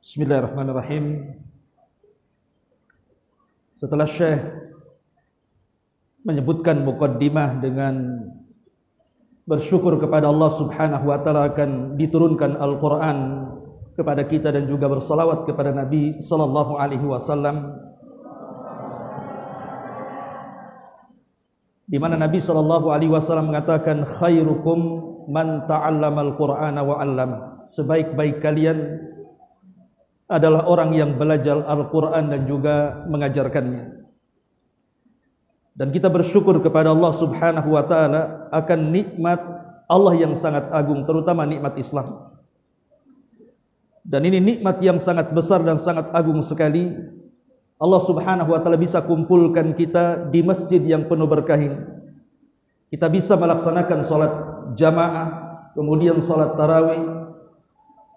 Bismillahirrahmanirrahim. Setelah Syekh menyebutkan muqaddimah dengan bersyukur kepada Allah Subhanahu wa taala akan diturunkan Al-Qur'an kepada kita dan juga bersalawat kepada Nabi sallallahu alaihi wasallam, di mana Nabi sallallahu alaihi wasallam mengatakan khairukum man ta'allamal Qur'ana wa 'allama. Sebaik-baik kalian adalah orang yang belajar Al-Quran dan juga mengajarkannya. Dan kita bersyukur kepada Allah Subhanahu wa ta'ala akan nikmat Allah yang sangat agung, terutama nikmat Islam. Dan ini nikmat yang sangat besar dan sangat agung sekali. Allah Subhanahu wa ta'ala bisa kumpulkan kita di masjid yang penuh berkah ini. Kita bisa melaksanakan salat jamaah, kemudian salat tarawih,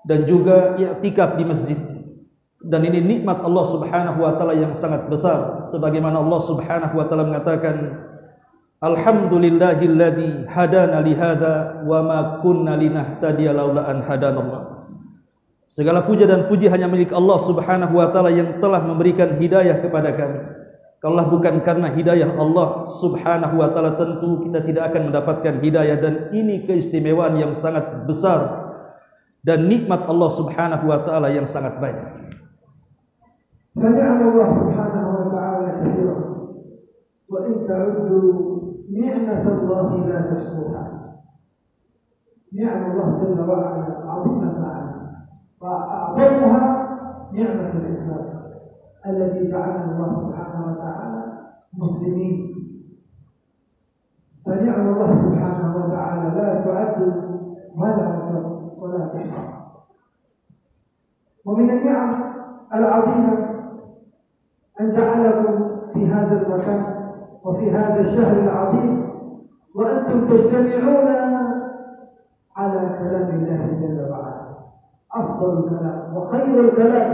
dan juga i'tikaf di masjid. Dan ini nikmat Allah Subhanahu wa taala yang sangat besar, sebagaimana Allah Subhanahu wa taala mengatakan alhamdulillahilladzi hadana li hadza wa ma kunna linahtadiya laula an hadanallah. Segala puja dan puji hanya milik Allah Subhanahu wa taala yang telah memberikan hidayah kepada kami. Kalau bukan karena hidayah Allah Subhanahu wa taala, tentu kita tidak akan mendapatkan hidayah. Dan ini keistimewaan yang sangat besar dan nikmat Allah Subhanahu wa taala yang sangat banyak. فنعم الله سبحانه وتعالى كثيرا وإن تعدوا نعمة الله لا تحصوها. نعم الله جل وعلا عظيمة معنا، وأعظمها نعمة الإسلام الذي جعلنا الله سبحانه وتعالى مسلمين. فنعم الله سبحانه وتعالى لا تعد ولا تحصى. ومن النعم العظيمة أن جعلكم في هذا المكان وفي هذا الشهر العظيم وأنتم تجتمعون على كلام الله جل وعلا. أفضل الكلام وخير الكلام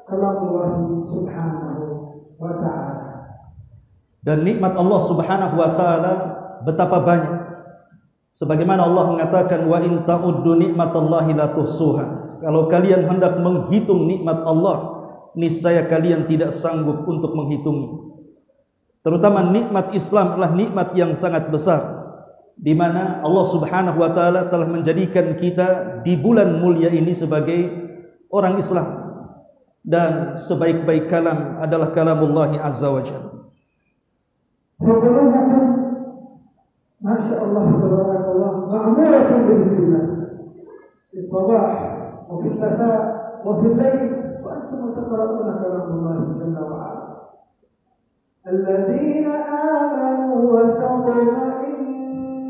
كلام الله سبحانه وتعالى. Dan nikmat Allah Subhanahu wa taala betapa banyak. Sebagaimana Allah mengatakan wa in ta'uddu nikmatallahi la tuhsuha. Kalau kalian hendak menghitung nikmat Allah, niscaya kalian tidak sanggup untuk menghitungnya. Terutama nikmat Islam adalah nikmat yang sangat besar, di mana Allah Subhanahu wa taala telah menjadikan kita di bulan mulia ini sebagai orang Islam. Dan sebaik-baik kalam adalah kalamullah azza wa jalla. Masyaallah tabarakallah ma'muratun bil-billah fi sabah wa fi masa wa fi al-layl. ثم تقرؤون كلام الله جل وعلا الذين آمنوا وتطمئن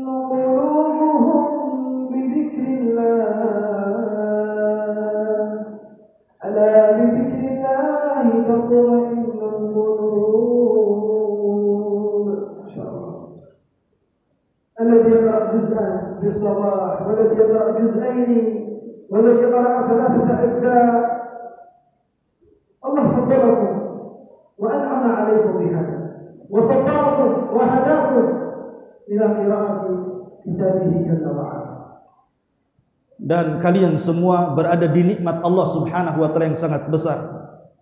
قلوبهم بذكر الله ألا بذكر الله تطمئن القلوب. ما شاء الله. الذي يقرأ جزءا في الصباح والذي يقرأ جزئين والذي يقرأ 3 أجزاء الله فضلكم وأنعم عليكم بهذا وصفاكم وهداكم إلى قراءة كتابه جل وعلا. Dan kalian semua berada di nikmat Allah Subhanahu wa taala yang sangat besar.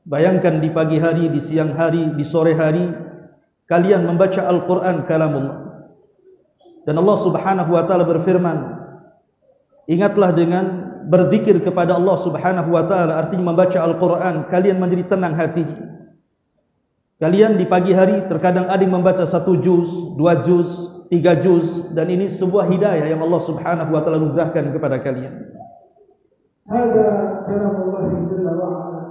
Bayangkan di pagi hari, di siang hari, di sore hari, kalian membaca Al-Quran kalamullah. Dan Allah Subhanahu wa taala berfirman, ingatlah dengan berzikir kepada Allah Subhanahu wa taala, artinya membaca Al-Quran, kalian menjadi tenang hatinya. Kalian di pagi hari terkadang ada yang membaca 1 juz, 2 juz, 3 juz, dan ini sebuah hidayah yang Allah Subhanahu wa taala anugerahkan kepada kalian. Hada kalam Allah jalla wa ala.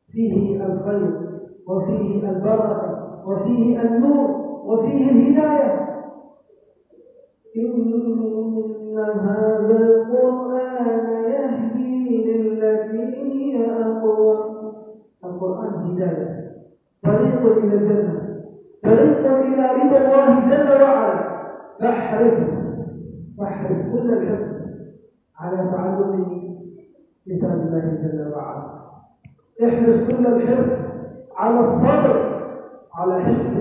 Fihi al-khair wa fihi al-barakah wa fihi an-nur wa fihi al-hidayah. إن هذا القرآن يهدي للتي هي أقوم. القرآن هداية، طريق إلى الجنة، طريق إلى رضا الله جل وعلا. فاحرص كل الحرص على تعلم كتاب الله جل وعلا. احرص كل الحرص على الصبر على حفظ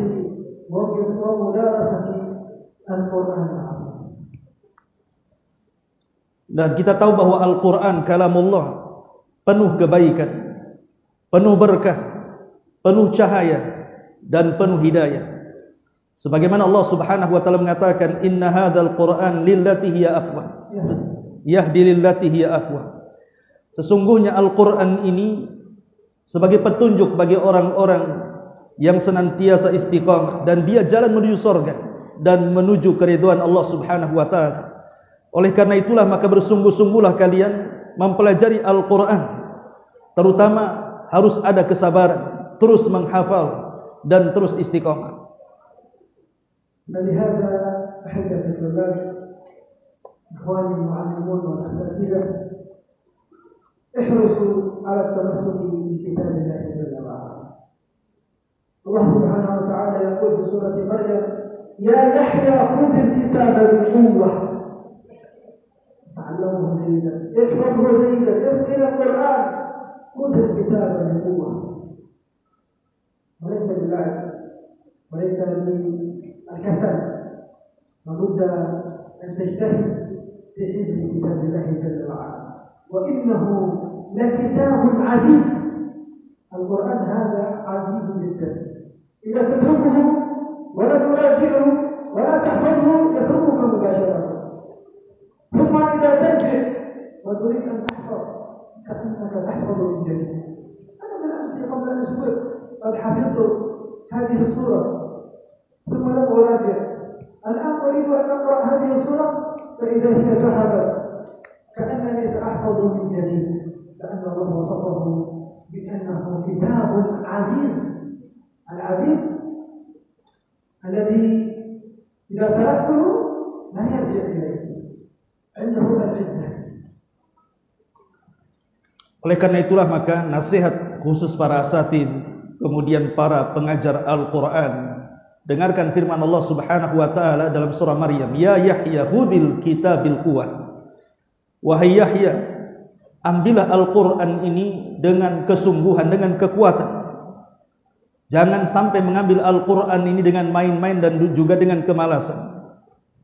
ومدارسة القرآن. Dan kita tahu bahwa Al-Quran kalamullah, penuh kebaikan, penuh berkah, penuh cahaya, dan penuh hidayah. Sebagaimana Allah Subhanahu wa taala mengatakan, "Inna hadzal Qur'an lillati hiya aqwam." Yahdi lillati hiya aqwam. Sesungguhnya Al-Qur'an ini sebagai petunjuk bagi orang-orang yang senantiasa istiqamah dan dia jalan menuju surga dan menuju keridhaan Allah Subhanahu wa taala. Oleh karena itulah maka bersungguh-sungguhlah kalian mempelajari Al-Qur'an. Terutama harus ada kesabaran, terus menghafal dan terus istiqamah. فلهذا أحبة الطلاب إخواني المعلمون والأساتذة احرصوا على التمسك بكتاب الله جل وعلا. الله سبحانه وتعالى يقول في سورة مريم: يا يحيى خذ الكتاب بقوة تعلمه جيدا احفظه جيدا اتقن القرآن خذ الكتاب بقوة. وليس باللعب وليس بالكسل، لابد أن تجتهد في حفظ كتاب الله جل وعلا، وإنه لكتاب عزيز. القرآن هذا عزيز جدا، إذا تتركه ولا تراجعه ولا تحفظه يتركك مباشرة، ثم إذا ترجع وتريد أن تحفظ كأنك تحفظ من جديد. أنا بالأمس قبل أسبوع قد حفظت هذه السورة ثم لم أراجع، الآن أريد أن أقرأ هذه السورة فإذا هي ذهبت كأنني سأحفظ من جديد، لأن الله وصفه بأنه كتاب عزيز. العزيز الذي إذا تركته لا يرجع إليه، عنده العزة. Oleh karena itulah maka nasihat khusus para asatid, kemudian para pengajar Al-Quran, dengarkan firman Allah Subhanahu wa taala dalam surah Maryam, "Ya Yahya khudhil kitabil quwwah." Wahai Yahya, ambillah Al-Quran ini dengan kesungguhan, dengan kekuatan. Jangan sampai mengambil Al-Quran ini dengan main-main dan juga dengan kemalasan.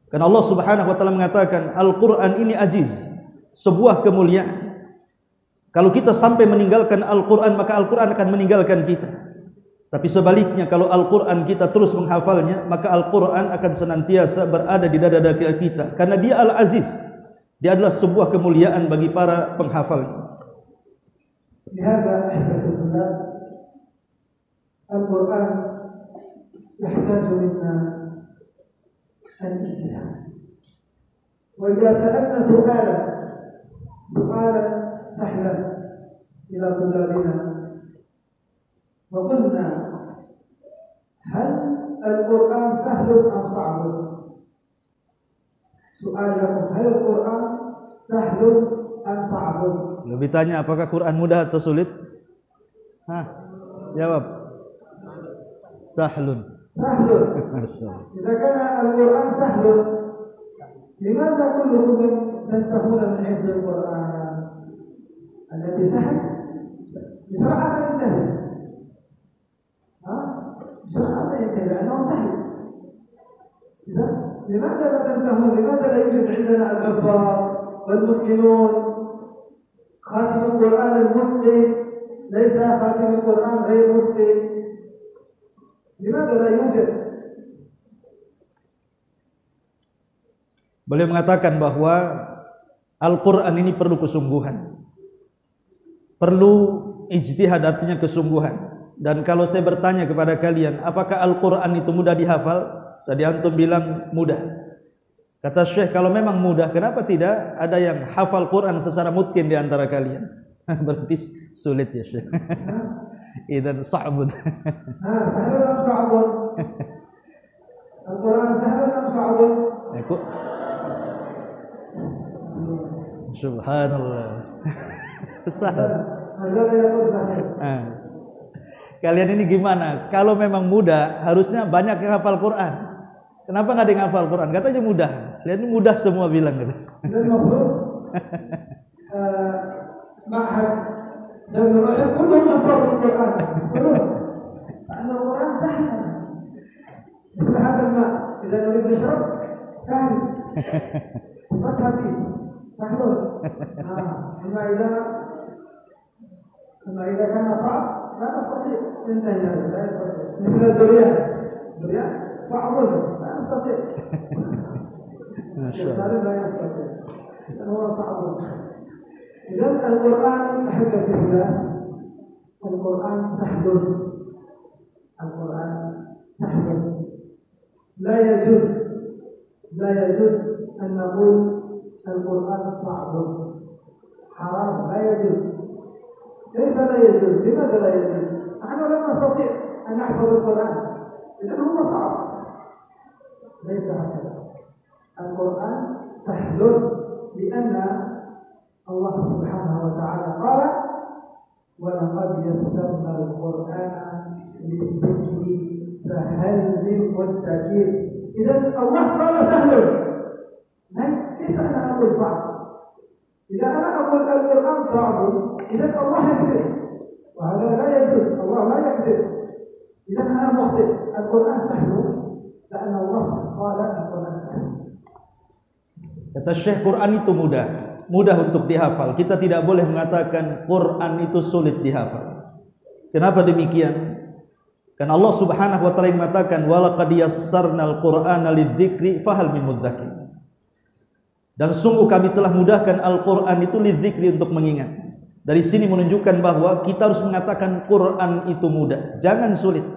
Karena Allah Subhanahu wa taala mengatakan Al-Quran ini aziz, sebuah kemuliaan. Kalau kita sampai meninggalkan Al-Quran, maka Al-Quran akan meninggalkan kita. Tapi sebaliknya, kalau Al-Quran kita terus menghafalnya, maka Al-Quran akan senantiasa berada di dada kita. Karena dia Al-Aziz, dia adalah sebuah kemuliaan bagi para penghafalnya. لهذا أحبة الطلاب القرآن يحتاج منا الاجتهاد. وإذا سألنا سؤالا سهلا إلى طلابنا وقلنا هل القرآن سهل أم صعب؟ سؤالكم هل القرآن سهل أم صعب؟ Lebih tanya apakah Quran mudah atau sulit? Jawab. Sahlun. سهل. إذا كان القرآن سهل لماذا كلكم تنتهون من حفظ القرآن؟ الذي سهل بسرعة سينتهي، بسرعة سينتهي لأنه سهل. إذا لماذا لا تنتهون؟ لماذا لا يوجد عندنا الحفاظ والمتقنون؟ خاتم القرآن المتقن ليس خاتم القرآن غير متقن، لماذا لا يوجد؟ Beliau mengatakan bahwa Al-Quran ini perlu kesungguhan, perlu ijtihad, artinya kesungguhan. Dan kalau saya bertanya kepada kalian, apakah Al-Quran itu mudah dihafal? Tadi antum bilang mudah. Kata Syekh, kalau memang mudah, kenapa tidak ada yang hafal Quran secara mutqin di antara kalian? Berarti sulit ya Syekh. Idan sa'bun. Sahal am sa'bun? Al-Quran sahal am sa'bun? Subhanallah. Sahal. Sahal. Kalian ini gimana? Kalau memang mudah, harusnya banyak yang hafal Quran. Kenapa nggak ada yang hafal Quran? Katanya mudah. Kalian ini mudah semua bilang gitu. Ma'had dan Rasul kullum hafal Quran. Karena Quran sahal. مثل هذا الماء إذا نريد نشرب سهل. Hadis. Sahal. Amma إذا أما إذا كان صعب لا نستطيع ينتهي هذا لا يستطيع مثل الدريان صعب لا نستطيع ما شاء الله لا يستطيع هو صعب. إذا القرآن أحبتي الله القرآن سحب لا يجوز أن نقول القرآن صعب حرام لا يجوز. كيف لا يجوز؟ لماذا لا يجوز؟ نحن لا نستطيع أن نحفظ القرآن إذن هو صعب. ليس هكذا. القرآن سهل لأن الله سبحانه وتعالى قال ولقد يسرنا القرآن للذكر فهل من مدكر. إذن الله قال سهل. كيف أنا أقول صعب؟ إذا أنا أقول القرآن صعب إذن الله يكذب وهذا لا يجوز. الله لا يكذب. إذن أنا مخطئ. القرآن سهل لأن الله قال القرآن سهل. Kata Syekh, Quran itu mudah untuk dihafal. Kita tidak boleh mengatakan Quran itu sulit dihafal. Kenapa demikian? Karena Allah Subhanahu wa taala mengatakan walaqad yassarnal Qur'ana lidzikri fahal min mudzakir. Dan sungguh kami telah mudahkan Al-Qur'an itu lidzikri untuk mengingat. Dari sini menunjukkan bahwa kita harus mengatakan Quran itu mudah, jangan sulit.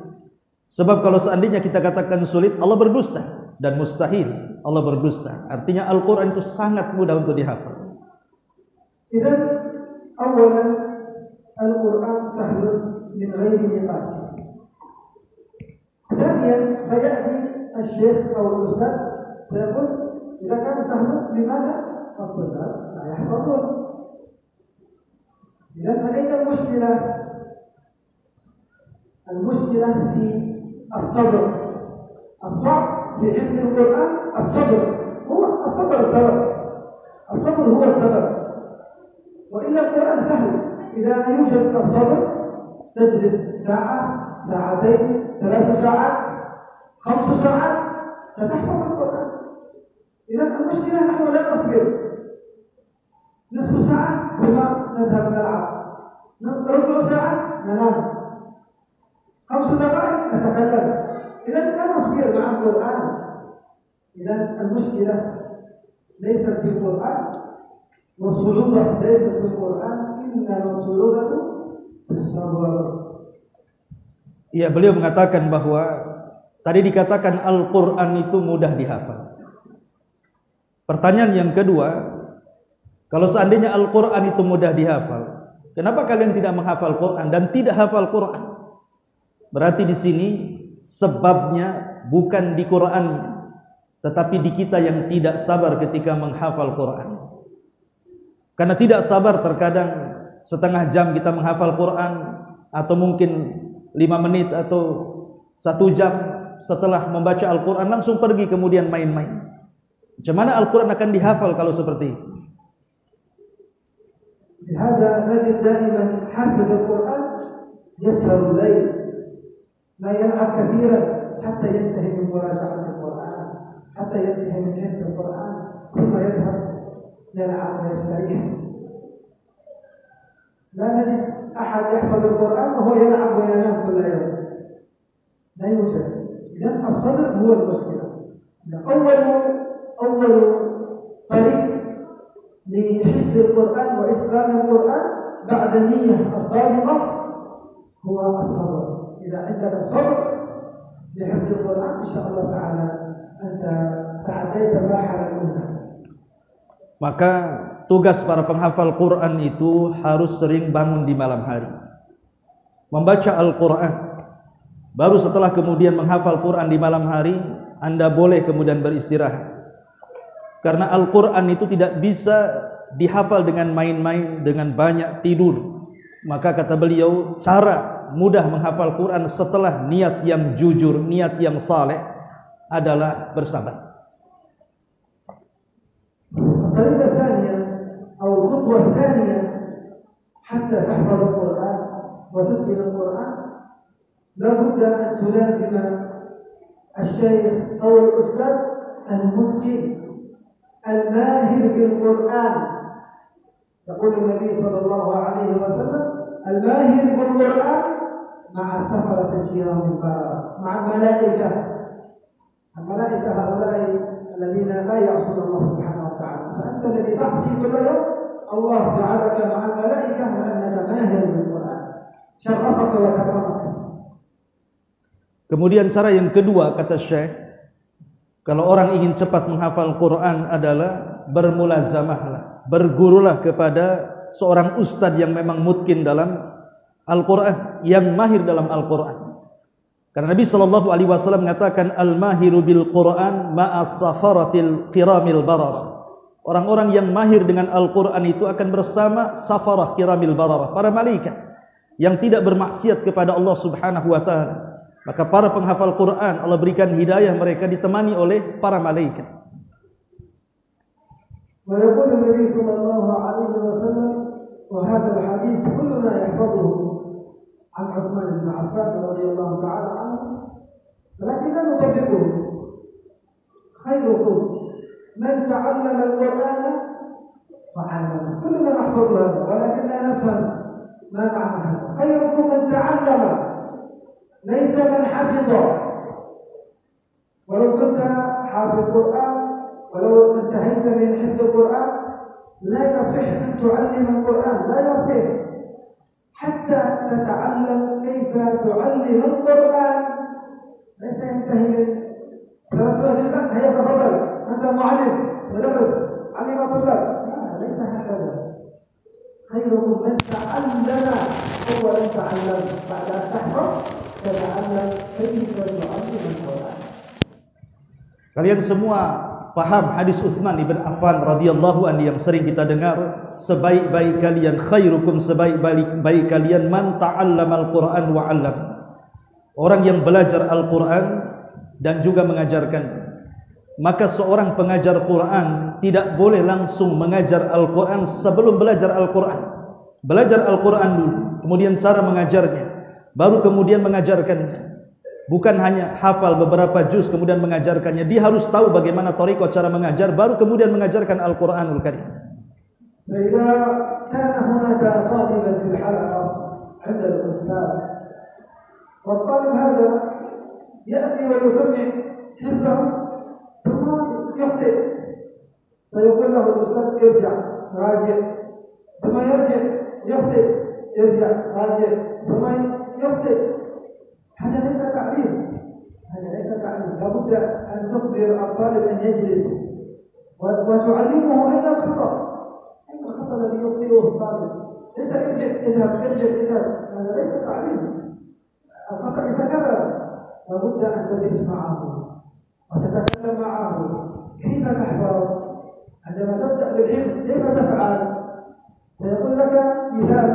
Sebab kalau seandainya kita katakan sulit, Allah berdusta, dan mustahil Allah berdusta. Artinya Al-Quran itu sangat mudah untuk dihafal. Idzan awalan Al-Quran sahlun min ghairi niqash. Thaniyan sayati al-syekh atau al-ustaz sayaqul idza kana sahlun limadha at-tullab la yahfazun. Idzan aina al-mushkilah? Al-mushkilah fi as-sabr. الصعب في حفظ القرآن الصبر هو الصبر هو السبب. وإلا القرآن سهل إذا يوجد الصبر تجلس ساعة ساعتين 3 ساعات 5 ساعات ستحفظ القرآن. إذا المشكلة نحن لا نصبر نصف ساعة ثم نذهب نلعب ربع ساعة ننام 5 دقائق نتكلم. إذا لا نصبر مع القرآن. إذا المشكلة ليست في القرآن والصعوبة ليست في القرآن إنما الصعوبة في الصبر. Ya, beliau mengatakan bahwa tadi dikatakan Al-Quran itu mudah dihafal. Pertanyaan yang kedua, kalau seandainya Al-Quran itu mudah dihafal, kenapa kalian tidak menghafal Quran dan tidak hafal Quran? Berarti di sini sebabnya bukan di Qur'annya, tetapi di kita yang tidak sabar ketika menghafal Quran. Karena tidak sabar, terkadang setengah jam kita menghafal Quran, atau mungkin 5 menit atau 1 jam setelah membaca Al-Quran langsung pergi kemudian main-main. Macam mana Al-Quran akan dihafal kalau seperti itu? Hadza najid daiman hafiz Al-Quran yasharu al-lail لا يلعب كثيرا حتى ينتهي من مراجعة القرآن حتى ينتهي من حفظ القرآن ثم يذهب يلعب ويستريح. لا نجد أحد يحفظ القرآن وهو يلعب وينام كل يوم. لا يوجد. إذن الصبر هو المشكلة. أول طريق لحفظ القرآن وإتقان القرآن بعد النية الصادقة هو الصبر. إذا عندك الصبر لحفظ القرآن إن شاء الله تعالى أنت تعديت مراحل الأولى. Maka tugas para penghafal Quran itu harus sering bangun di malam hari, membaca Al-Quran. Baru setelah kemudian menghafal Quran di malam hari, Anda boleh kemudian beristirahat. Karena Al-Quran itu tidak bisa dihafal dengan main-main, dengan banyak tidur. Maka kata beliau, cara mudah menghafal Quran setelah niat yang jujur, niat yang saleh adalah bersabar. الطريقة الثانية أو الخطوة الثانية حتى تحفظ القرآن وتتقن القرآن لابد أن تلازم الشيخ أو الأستاذ المتقن الماهر بالقرآن. يقول النبي صلى الله عليه وسلم الماهر بالقرآن مع السفرة الكرام البررة مع الملائكة. الملائكة هؤلاء الذين لا يعصون الله سبحانه وتعالى، فأنت الذي تعصي كل يوم الله جعلك مع الملائكة وأنك ماهر بالقرآن، شرفك وكرمك. Kemudian cara yang kedua kata Syekh, kalau orang ingin cepat menghafal Quran adalah bermulazamahlah, bergurulah kepada seorang ustadz yang memang mutkin dalam Al-Quran, yang mahir dalam Al-Quran. Karena Nabi SAW mengatakan al-mahiru bil Quran ma'as safaratil kiramil barar. Orang-orang yang mahir dengan Al-Quran itu akan bersama safarah kiramil barar, para malaikat yang tidak bermaksiat kepada Allah Subhanahu wa taala. Maka para penghafal Quran Allah berikan hidayah, mereka ditemani oleh para malaikat. ويقول النبي صلى الله عليه وسلم وهذا الحديث كلنا يحفظه عن عثمان بن عفان رضي الله تعالى عنه، ولكن لا نطبقه. خيركم من تعلم القرآن وعلمه. كلنا نحفظ هذا ولكن لا نفهم ما معنى هذا. خيركم من تعلم، ليس من حفظ. ولو كنت حافظ القرآن، ولو انتهيت من حفظ القرآن، لا يصح أن تعلم القرآن، لا يصح حتى تتعلم كيف تعلم القرآن. ليس ينتهي من 3 جزء هيا تفضل أنت معلم مدرس علم طلاب، ليس هكذا. خيركم من تعلم أولا، تعلم بعد أن تحفظ تتعلم كيف تعلم القرآن. Kalian semua paham hadis Utsman ibn Affan radhiyallahu anhu yang sering kita dengar, sebaik-baik kalian, khairukum, sebaik-baik kalian man ta'allamal Qur'an wa 'allam. Orang yang belajar Al-Qur'an dan juga mengajarkan. Maka seorang pengajar Quran tidak boleh langsung mengajar Al-Quran sebelum belajar Al-Quran. Belajar Al-Quran dulu, kemudian cara mengajarnya, baru kemudian mengajarkannya. Bukan hanya hafal beberapa juz kemudian mengajarkannya. Dia harus tahu bagaimana thariqah cara mengajar, baru kemudian mengajarkan Al-Quranul Karim. فإذا كان هناك طالبا في الحلقة عند الأستاذ، والطالب هذا يأتي ويسمع حفظه ثم يخطئ، فيقول له الأستاذ ارجع راجع، ثم يرجع يخطئ، يرجع راجع، ثم يخطئ. هذا ليس تعليم، هذا ليس تعليم. لابد أن تخبر الطالب أن يجلس وتعلمه أين الخطأ، أين الخطأ الذي يخطئه الطالب. ليس ارجع اذهب ارجع اذهب، هذا ليس تعليم. الخطأ يتكرر، لابد أن تجلس معه وتتكلم معه. كيف تحفظ؟ عندما تبدأ بالحفظ كيف تفعل؟ فيقول لك مثال: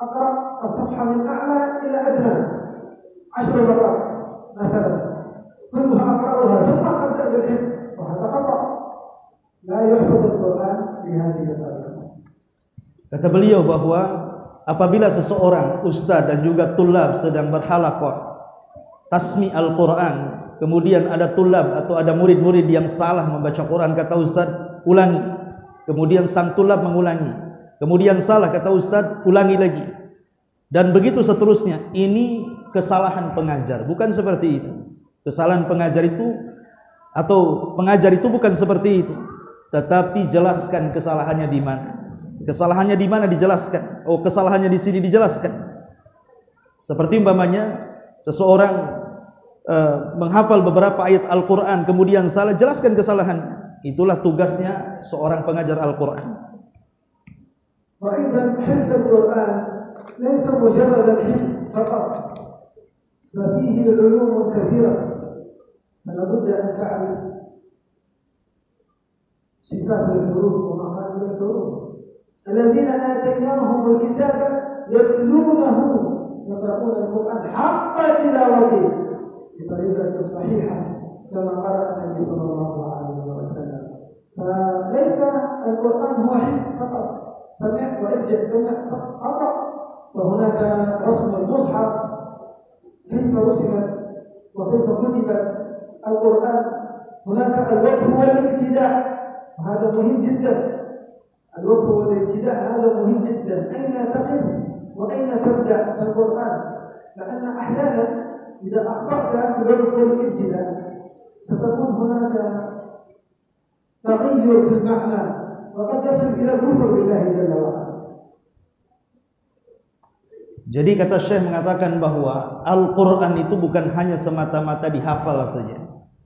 أقرأ الصفحة من أعلى إلى أدنى 10 مرات مثلا، كلها أقرأها ثم أبدأ بالحفظ، وهذا خطأ. لا يحفظ القرآن بهذه الطريقة. Kata beliau bahwa apabila seseorang ustaz dan juga tulab sedang berhalaqah tasmi Al-Quran, kemudian ada tulab atau ada murid-murid yang salah membaca Quran, kata ustaz, ulangi. Kemudian sang tulab mengulangi. Kemudian salah, kata ustaz, ulangi lagi. Dan begitu seterusnya. Ini kesalahan pengajar, bukan seperti itu. Kesalahan pengajar itu atau pengajar itu bukan seperti itu. Tetapi jelaskan kesalahannya di mana. Kesalahannya di mana dijelaskan. Oh, kesalahannya di sini dijelaskan. Seperti umpamanya seseorang menghafal beberapa ayat Al-Quran kemudian salah, jelaskan kesalahannya. Itulah tugasnya seorang pengajar Al-Quran. وأيضا حفظ القرآن ليس مجرد الحفظ فقط، ففيه علوم كثيرة. فلا بد أن تعرف صفات الحروف ومخارج الحروف. الذين آتيناهم الكتاب يتلونه، يقرؤون القرآن حق تلاوته بطريقة صحيحة كما قال النبي صلى الله عليه وسلم. فليس القرآن هو حفظ فقط، سمع وارجع، سمع خطأ. وهناك رسم المصحف، كيف رسمت وكيف كتبت القرآن. هناك الوقف والابتداء، وهذا مهم جدا. الوقف والابتداء هذا مهم جدا. أين تقف وأين تبدأ بالقرآن، لأن أحيانا إذا أخطأت في بدء الابتداء ستكون هناك تغير في المعنى وقد يصل إلى الكفر بالله جل وعلا. Jadi kata Syekh mengatakan bahwa Al-Quran itu bukan hanya semata-mata dihafal saja,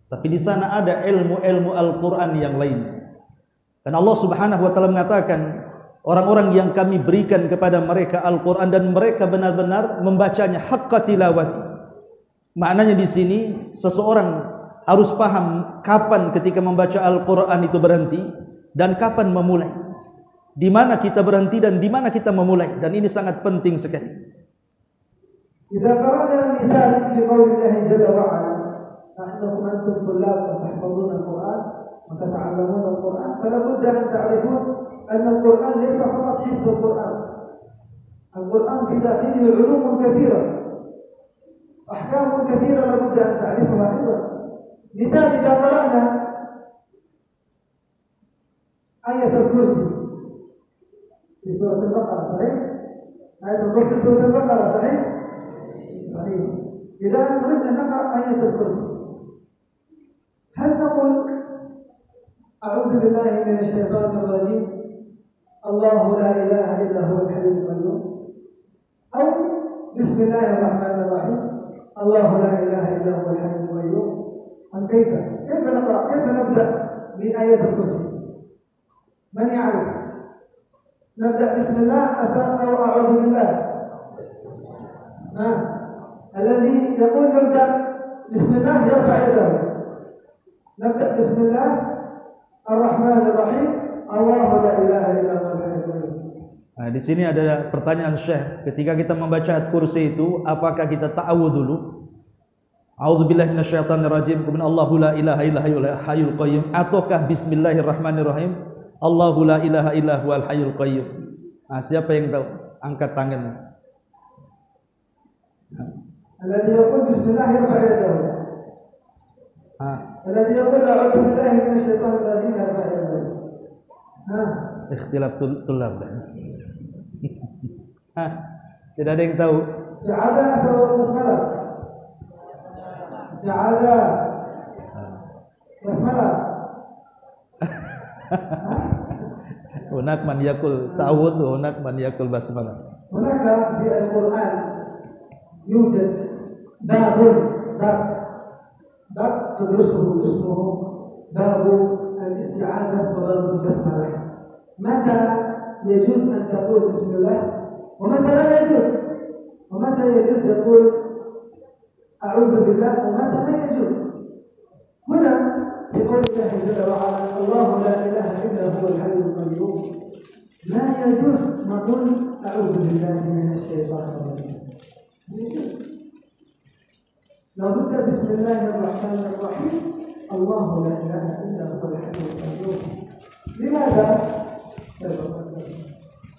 tapi di sana ada ilmu-ilmu Al-Quran yang lain. Dan Allah Subhanahu wa taala mengatakan, orang-orang yang kami berikan kepada mereka Al-Quran dan mereka benar-benar membacanya haqqa tilawati. Maknanya di sini seseorang harus paham kapan ketika membaca Al-Quran itu berhenti dan kapan memulai. Di mana kita berhenti dan di mana kita memulai, dan ini sangat penting sekali. إذا قرأنا مثال في قول الله جل وعلا أنكم أنتم طلاب تحفظون القرآن وتتعلمون القرآن، فلا بد أن تعرفون أن القرآن ليس فقط حفظ القرآن، القرآن في داخله علوم كثيرة، أحكام كثيرة لا بد أن تعرفها أيضا. مثال إذا قرأنا آية الكرسي في سورة البقرة، صحيح؟ آية الكرسي في سورة البقرة، صحيح؟ صحيح. إذا أردنا نقرأ آية الكرسي هل نقول أعوذ بالله من الشيطان الرجيم الله لا إله إلا هو الحي القيوم، أو بسم الله الرحمن الرحيم الله لا إله إلا هو الحي القيوم؟ أم كيف نقرأ؟ كيف نبدأ بآية الكرسي؟ من يعرف؟ نبدأ بسم الله أو أعوذ بالله؟ الذي يقول نبدأ بسم الله يرفع يده. نبدأ بسم الله الرحمن الرحيم الله لا إله إلا هو الحي القيوم. Nah, di sini ada pertanyaan Syekh, ketika kita membaca ayat kursi itu, apakah kita ta'awudz dulu? A'udzubillahi minasyaitonirrajim, kemudian Allahu la ilaha illa huwal hayyul qayyum, ataukah bismillahirrahmanirrahim, Allahu la ilaha illa huwal hayyul qayyum? Nah, siapa yang tahu? Angkat tangan. الذي يقول بسم الله يرفع يده. الذي يقول أعوذ بالله من الشيطان الرجيم يرفع يده. Ikhtilaf tulab. Tidak ada yang tahu. Isti'adzah atau basmalah? Isti'adzah. Basmalah. Hunak man yakul ta'awudz wa hunak man yakul basmalah. Hunaka di Al-Qur'an يوجد باب تدرسه اسمه باب الاستعاذة وباب البسملة. متى يجوز أن تقول بسم الله ومتى لا يجوز، ومتى يجوز تقول أعوذ بالله ومتى لا يجوز. هنا في قول الله جل وعلا الله لا إله إلا هو الحي القيوم لا يجوز نقول أعوذ بالله من الشيطان الرجيم. لو قلت بسم الله الرحمن الرحيم الله لا اله الا هو الحي القيوم. لماذا؟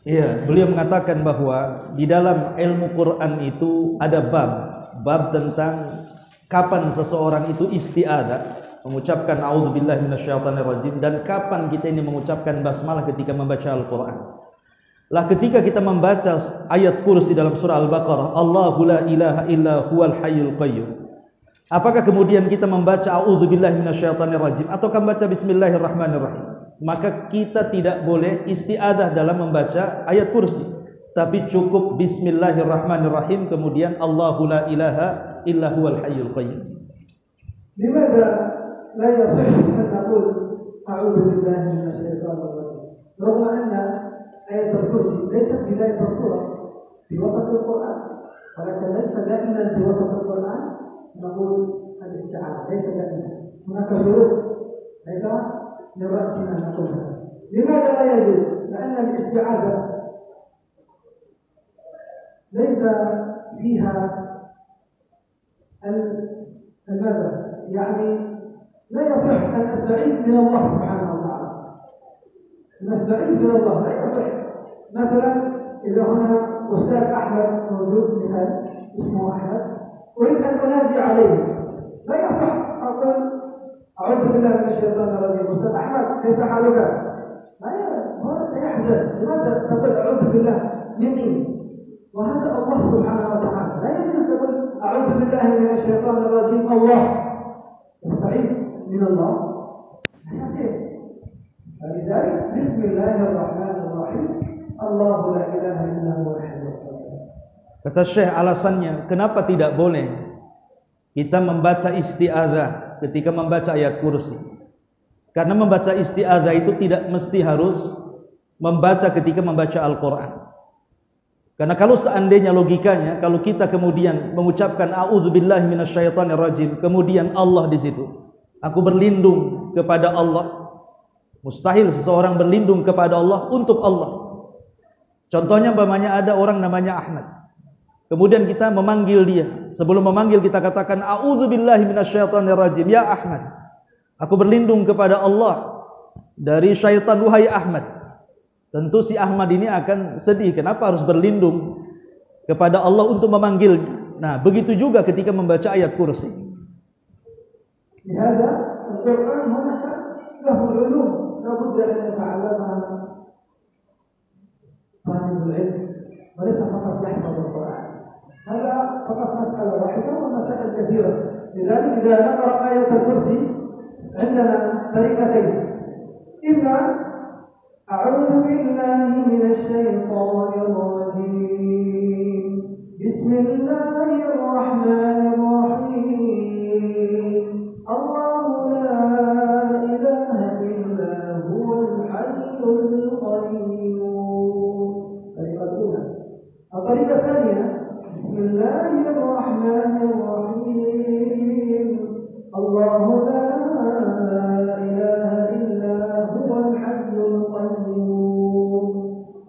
Iya, beliau mengatakan bahwa di dalam ilmu Quran itu ada bab tentang kapan seseorang itu isti'adzah, mengucapkan a'udzubillahi minasyaitonirrajim, dan kapan kita ini mengucapkan basmalah ketika membaca Al-Quran. Lah ketika kita membaca ayat kursi dalam surah Al-Baqarah, Allahu la ilaha illa huwal hayyul qayyum, apakah kemudian kita membaca a'udzubillahi minasyaitonirrajim ataukah membaca bismillahirrahmanirrahim? Maka kita tidak boleh isti'adzah dalam membaca ayat kursi, tapi cukup bismillahirrahmanirrahim kemudian Allahu la ilaha illa huwal hayyul qayyum. Limadha la yasih an naqul a'udzu billahi minasyaitonir rajim? Rغم أن آية الكرسي ليست بداية السورة في وسط القرآن، ولكن ليس دائما في وسط القرآن نقول الاستعاذة، ليس دائما، هناك شروط ليس من رأسنا نقولها. لماذا لا يجوز؟ لأن الاستعاذة ليس فيها الماذا؟ يعني لا يصح أن أستعيذ من الله سبحانه وتعالى، نستعيذ من الله لا يصح. مثلا إذا هنا أستاذ أحمد موجود، مثال اسمه أحمد، أريد أن أنادي عليه، لا يصح أقول أعوذ بالله من الشيطان الرجيم أستاذ أحمد كيف حالك؟ هو سيحزن. لماذا تقول أعوذ بالله مني؟ وهذا الله billahi minasyaitonir rajim. Allah. Musta'id min Allah. Nasib. Dari Bismillahirrahmanirrahim. Allahu la ilaha illa huwal hayyul qayyum. Kata Syekh, alasannya kenapa tidak boleh kita membaca isti'adzah ketika membaca ayat kursi. Karena membaca isti'adzah itu tidak mesti harus membaca ketika membaca Al-Quran. Karena kalau seandainya logikanya, kalau kita kemudian mengucapkan a'udzubillahi minasyaitonirrajim, kemudian Allah di situ, aku berlindung kepada Allah. Mustahil seseorang berlindung kepada Allah untuk Allah. Contohnya umpamanya ada orang namanya Ahmad. Kemudian kita memanggil dia. Sebelum memanggil kita katakan a'udzubillahi minasyaitonirrajim, ya Ahmad. Aku berlindung kepada Allah dari syaitan, wahai Ahmad. Tentu si Ahmad ini akan sedih. Kenapa harus berlindung kepada Allah untuk memanggilnya? Nah, begitu juga ketika membaca ayat kursi. Lihada Al-Quran hunaka lahu ulum la budda an yata'allamaha talibul ilm wa laysa faqat yahfaz al-Quran. Hada faqat mas'ala wahidah wa masail kathira. Lidhalika idza naqra ayat al-kursi عندنا طريقتين. إما أعوذ بالله من الشيطان الرجيم بسم الله الرحمن الرحيم الله لا إله إلا هو الحي القيوم. الطريقة الأولى. الطريقة الثانية بسم الله الرحمن الرحيم الله لا إله إلا هو الحي القيوم.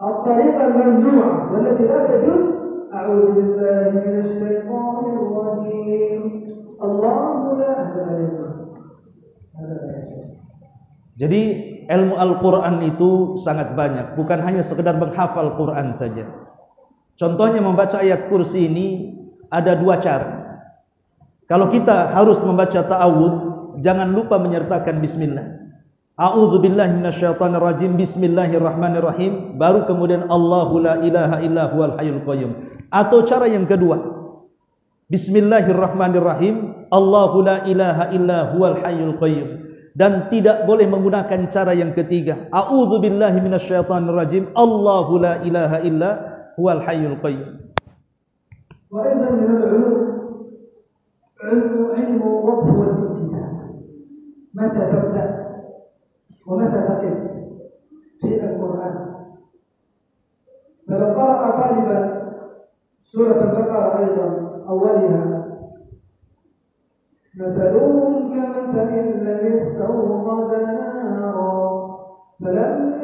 الطريقة الممنوعة والتي لا تجوز أعوذ بالله من الشيطان الرجيم الله لا إله إلا هو. Jadi ilmu Al-Quran itu sangat banyak, bukan hanya sekedar menghafal Quran saja. Contohnya membaca ayat kursi ini ada dua cara. Kalau kita harus membaca ta'awud, jangan lupa menyertakan bismillah. A'udzubillahi minasyaitonirrajim, bismillahirrahmanirrahim, baru kemudian Allahu la ilaha illa huwal hayyul qayyum. Atau cara yang kedua, bismillahirrahmanirrahim, Allahu la ilaha illa huwal hayyul qayyum. Dan tidak boleh menggunakan cara yang ketiga, a'udzubillahi minasyaitonirrajim, Allahu la ilaha illa huwal hayyul qayyum. Wa aidan min al-ulum علم الوقف والابتداء. متى تبدأ ومتى تقف في القرآن. فلو قرأ طالبا سورة البقرة أيضا أولها مثلهم كمثل الذي استوقد نارا فلما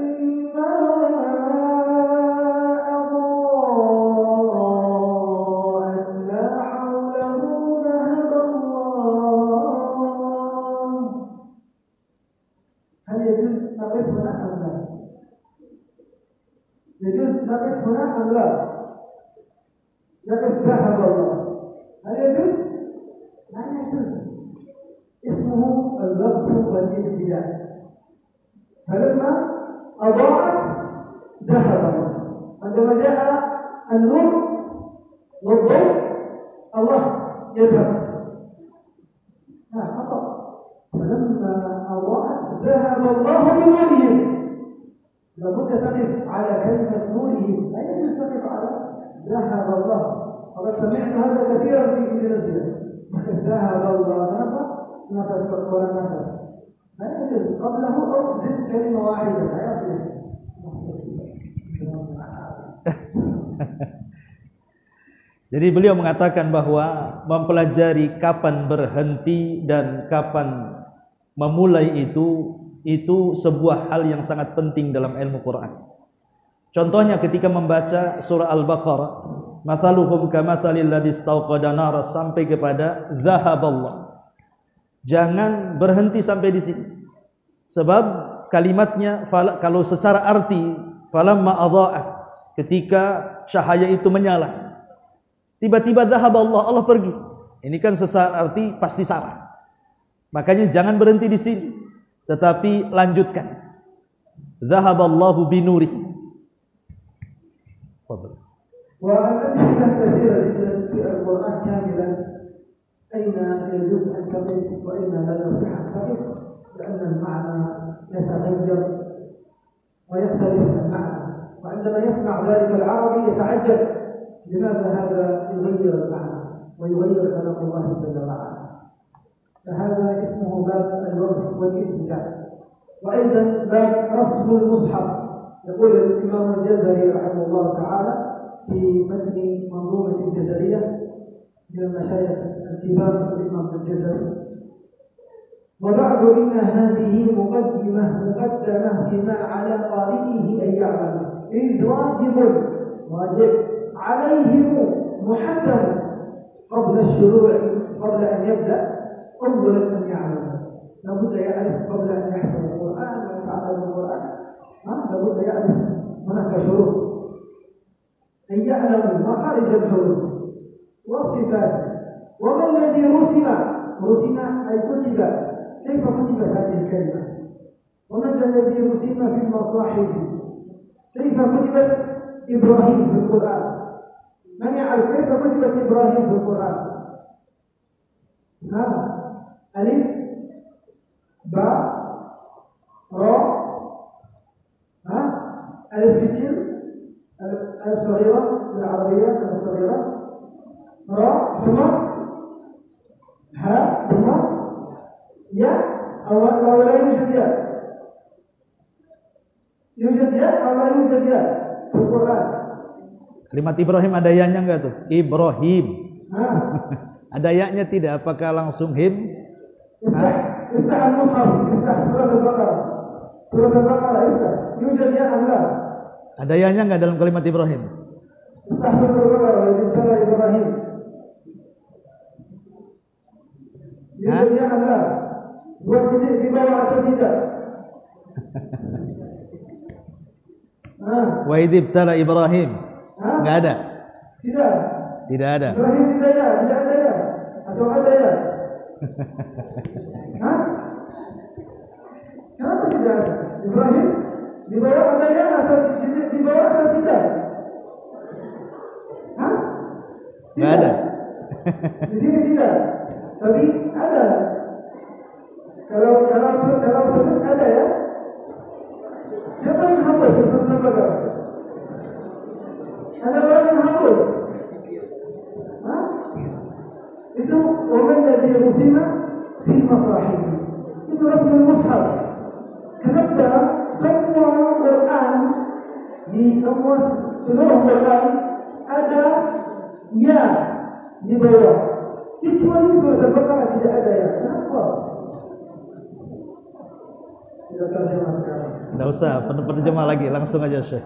يجوز نقف هنا أم لا؟ نقف ذهب الله. هل يجوز؟ لا يجوز. اسمه الوقف والابتداء. فلما أضاءت ذهب الله. عندما جاء النور والضوء الله يذهب. لا خطأ. فلما أضاءت ذهب الله من وجهه. لابد تقف على كلمة نوره، لا يجوز تقف على ذهب الله. وقد سمعت هذا كثيرا في النزول. ذهب الله نفس ولا نفس. لا يجوز قبله أو زد كلمة واحدة لا يصلح. Jadi beliau mengatakan bahwa mempelajari kapan berhenti dan kapan memulai itu sebuah hal yang sangat penting dalam ilmu Quran. Contohnya ketika membaca surah Al-Baqarah, mathaluhum kamathalil ladzi istawqada nara, sampai kepada zahaballah. Jangan berhenti sampai di sini. Sebab kalimatnya kalau secara arti falamma adha'at, ketika cahaya itu menyala, tiba-tiba zahaballah, Allah pergi. Ini kan secara arti pasti salah. Makanya jangan berhenti di sini, tetapi lanjutkan. Zahaballahu binuri. وأمثلة كثيرة جدا في القرآن كاملا أين يجوز أن تقف وأين لا يصح أن تقف، لأن المعنى يتغير ويختلف المعنى، وعندما يسمع ذلك العربي يتعجب لماذا هذا يغير المعنى ويغير كلام الله جل وعلا. فهذا اسمه باب الوقف والابتداع. وأيضا باب رسم المصحف. يقول الإمام الجزري رحمه الله تعالى في متن منظومة الجزرية من المشايخ الكبار الإمام الجزري: وبعد إن هذه مقدمة فيما على قارئه أن يعلم، إذ واجب عليهم محتم قبل الشروع، قبل أن يبدأ أولا أن يعلم. لابد يعرف قبل أن يحفظ القرآن ويتعلم القرآن، لابد يعرف هناك شروط: أن يعلموا مخارج الحروف والصفات، وما الذي رسم أي كتب، كيف كتبت هذه الكلمة، وما الذي رسم في المصاحف، كيف كتبت إبراهيم في القرآن، من يعرف كيف كتبت إبراهيم في القرآن؟ ألف باء راء، ألف كتير، ألف صغيرة بالعربية، ألف صغيرة، راء ثم ها ثم يا، أو لا يوجد يا، يوجد يا أو لا يوجد يا في القرآن. Kalimat Ibrahim ada ya-nya enggak tuh? Ibrahim. Ada ya-nya tidak? Apakah langsung him? Iftah al-Mushaf, iftah surat al-Baqarah. Surat al-Baqarah iftah. Yujad ya amla. Ada ya-nya enggak dalam kalimat Ibrahim? Iftah surat al-Baqarah, iftah Ibrahim. Yujad ya amla. Buat titik di bawah atau tidak? Wa idibtala Ibrahim. Enggak ada. Tidak ada. Ibrahim tidak ada ya. Atau ada ya? Kenapa tidak ada? Ibrahim di bawah ada ya atau di bawah atau tidak? Enggak ada. Di sini tidak. Tapi ada. Kalau tulis ada ya. Siapa yang hapus surat al-Baqarah? Ada orang yang hapus? Itu orang yang rusima di masahif. Itu rasmi mushaf. Kenapa semua Quran di semua seluruh Quran ada ya di bawah? Kecuali surat al-Baqarah tidak ada ya. Kenapa? Tidak terjemah sekarang. Tidak usah penerjemah lagi, langsung aja Syekh.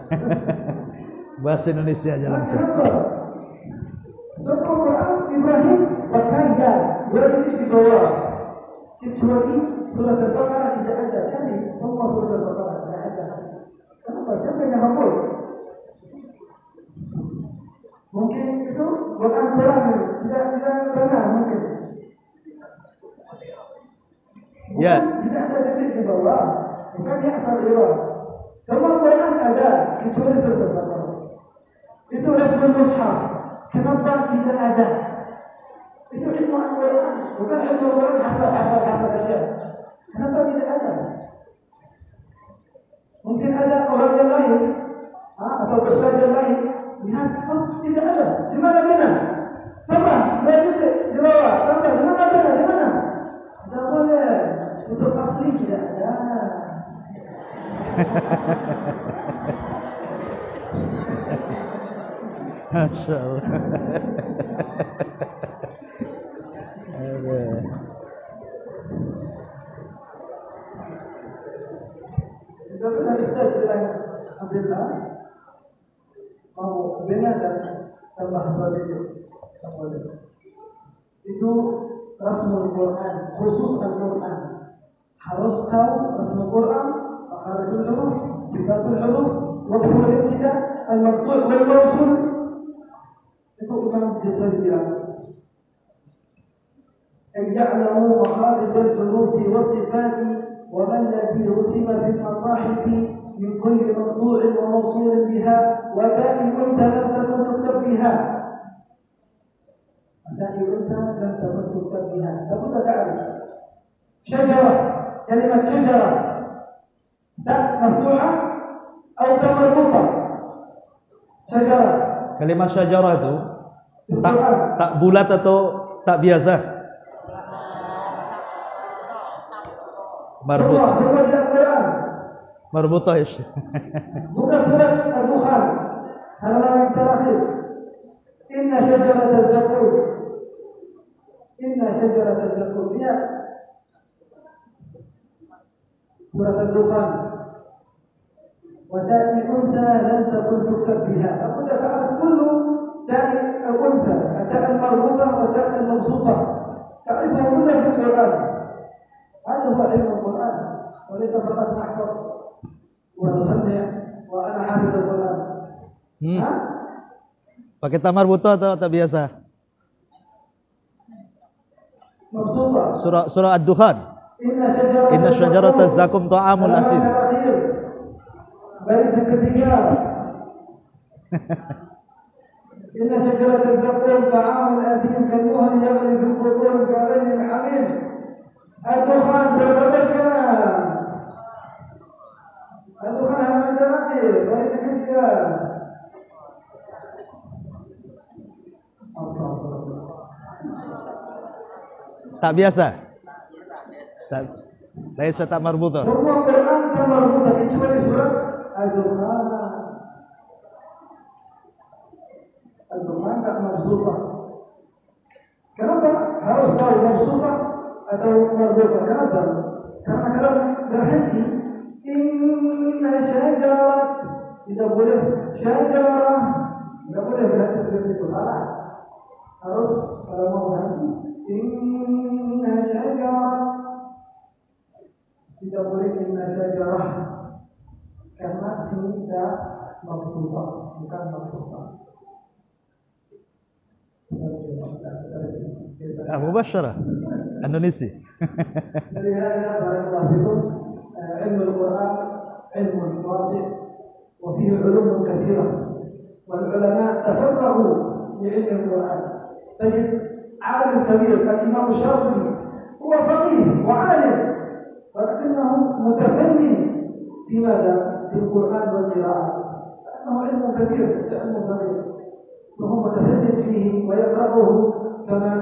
Bahasa Indonesia aja langsung. Semua Quran Ibrahim pakai ya, berarti di bawah. Kecuali surat al-Baqarah tidak ada. Jadi semua surat al-Baqarah tidak ada. Kenapa? Siapa yang hapus? Mungkin itu bukan Quran, tidak benar mungkin. Ya. Tidak ada titik di bawah. Bukan yang salah. Semua Quran ada, kecuali surat al-Baqarah. Itu rasmi mushaf. Kenapa tidak ada? Itu ilmu Al-Quran, bukan ilmu Al-Quran hafal saja. Kenapa tidak ada? Mungkin ada orang yang lain, atau besar yang lain. Lihat, tidak ada. Di mana? Sama, di bawah. Sama, di mana? Tidak boleh. Untuk asli tidak ada. Masya Allah. Ustaz bilang Abdullah mau benar dan tambah itu Rasul Quran, khusus Al-Quran. Harus tahu Rasul Quran, makharajul huruf, sifatul huruf, waqful ibtida, al-maqtu' wal mawsul. Itu Imam Jazari bilang. أن يعلموا مخارج الحروف والصفات وما الذي رسم في المصاحف من كل مقطوع وموصول بها ودائم ثلاثة تكتب بها. تأتي أنثى لم تكن تكتب بها لابد تعرف شجرة كلمة شجرة تاء مفتوحة أو تاء مربوطة شجرة kalimat syajarah itu tak bulat atau tak biasa? Marbutah. Marbutah ya. Bukan surat Al-Dukhan halaman yang terakhir. Inna syajarat az-zakum. Inna syajarat az-zakum. Lihat surat Al-Dukhan. وتأتي أنثى لم تكن تكتب بها لابد تعرف كل تاء الأنثى التاء المربوطة والتاء المبسوطة تعرفها موجودة في القرآن هذا هو علم القرآن وليس فقط نحفظ ونصنع وأنا حافظ القرآن pakai ta'a marbutah atau tak biasa? مبسوطة surah Ad-Dukhan Inna syajarat az-zakum ta'amul athir baris ketiga Inna syajarat az-zakum ta'amul athir kamuhan yaghli fil butun ka'ghli al-hamim Ad-Dukhan sudah terbaik sekarang Ad-Dukhan halaman terakhir baris ketiga tak biasa? Tak laisa tak marbutah. Semua Quran tak marbutah kecuali surat Al-Dukhan. Al-Dukhan tak marbutah. Kenapa harus tahu marbutah atau marbutah? Kenapa? Karena kalau berhenti inna syajarat tidak boleh syajarah tidak boleh berhenti itu salah. Harus kalau mau berhenti inna syajarat tidak boleh inna syajarah karena sini tidak maksudnya bukan maksudnya. Mubasyarah Indonesia. Jadi barakallahu fikum ilmu al-Quran ilmu wasi' wa fihi ulum katsira wal ulama tafarraghu li ilmi al-Quran. تجد عالم كبير الإمام الشافعي هو فقيه وعالم ولكنه متفنن في ماذا؟ في القرآن والقراءة لأنه علم كبير علم صغير وهو متفنن فيه ويقرأه كما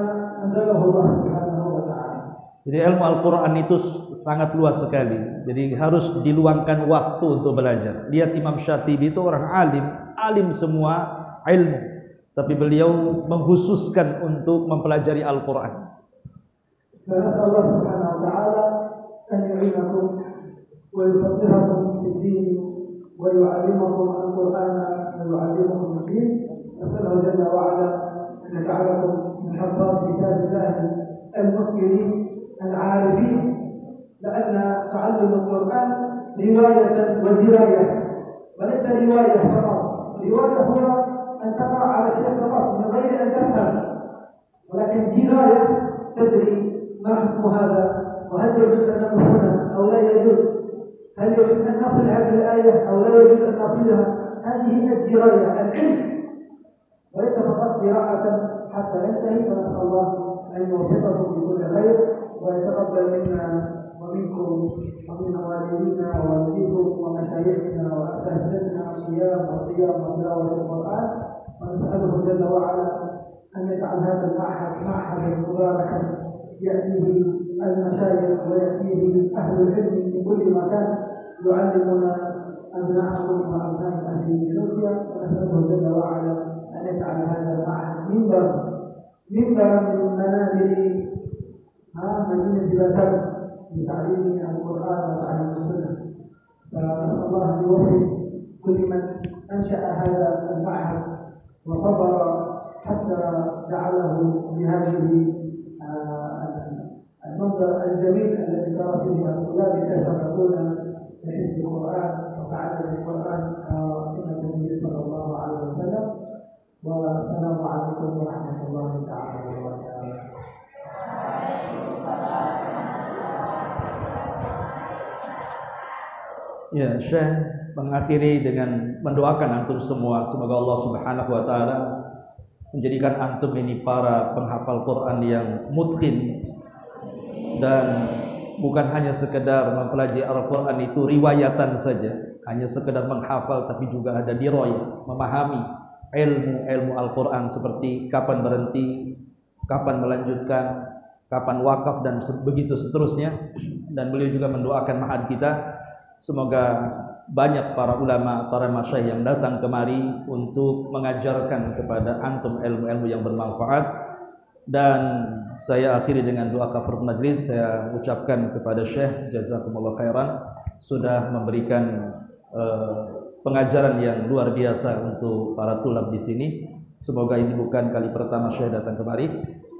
أنزله الله سبحانه وتعالى. Jadi ilmu Al-Quran itu sangat luas sekali. Jadi harus diluangkan waktu untuk belajar. Lihat Imam Syatibi itu orang alim semua ilmu. Tapi beliau mengkhususkan untuk mempelajari Al-Quran. Allah Subhanahu wa taala an yu'inakum wa yufaqihakum fid din wa yu'allimukum al-Qur'an wa yu'allimukum ad-din. Nasallahu jalla wa ala an yaj'alakum min haffaz kitabillah al-mufkirin al-'arifin. La'anna ta'allum al-Qur'an riwayatan wa dirayah wa laysa riwayah faqat. Riwayah huwa أن تقرأ على شيء فقط من غير أن تفهم ولكن دراية تدري ما حكم هذا وهل يجوز أن نقول هنا أو لا يجوز هل يجوز أن نصل هذه الآية أو لا يجوز أن نصلها هذه هي الدراية العلم وليس فقط قراءة حتى ينتهي فنسأل الله أن يوفقكم بكل خير ويتقبل منا ومنكم ومن والدينا ووالديكم ومشايخنا وأساتذتنا الصيام والقيام وتلاوة القرآن ونسأله جل وعلا أن يجعل هذا المعهد معهدا مباركا يأتيه المشايخ ويأتيه أهل العلم من كل مكان يعلمنا أبناءهم وأبناء أهل روسيا ونسأله جل وعلا أن يجعل هذا المعهد منبرا من منابر مدينة باتان لتعليم القرآن وتعليم السنة فنسأل الله أن يوفق كل من أنشأ هذا المعهد وصبر حتى جعله بهذه المنظر الجميل الذي ترى فيه الطلاب كيف يكون بحفظ القرآن وتعلم القرآن سنة النبي صلى الله عليه وسلم والسلام عليكم ورحمة الله تعالى وبركاته. Ya, Syekh mengakhiri dengan mendoakan antum semua semoga Allah Subhanahu wa taala menjadikan antum ini para penghafal Quran yang mutqin, dan bukan hanya sekedar mempelajari Al-Quran itu riwayatan saja, hanya sekedar menghafal, tapi juga ada dirayah, memahami ilmu Al-Quran seperti kapan berhenti, kapan melanjutkan, kapan wakaf, dan begitu seterusnya. Dan beliau juga mendoakan ma'had kita, semoga banyak para ulama, para masyayikh yang datang kemari untuk mengajarkan kepada antum ilmu-ilmu yang bermanfaat. Dan saya akhiri dengan doa kafaratul majlis. Saya ucapkan kepada Syekh, jazakumullah khairan, sudah memberikan pengajaran yang luar biasa untuk para tulab di sini. Semoga ini bukan kali pertama Syekh datang kemari,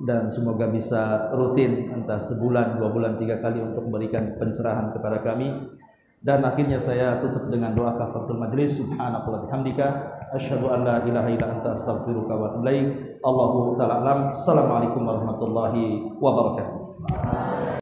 dan semoga bisa rutin entah sebulan, 2 bulan, 3 kali untuk memberikan pencerahan kepada kami. Dan akhirnya saya tutup dengan doa kafaratul majlis. Subhanakallah bihamdika asyhadu an la ilaha illa anta astaghfiruka wa atubu ilaik. Allahu ta'ala alam. Assalamualaikum warahmatullahi wabarakatuh.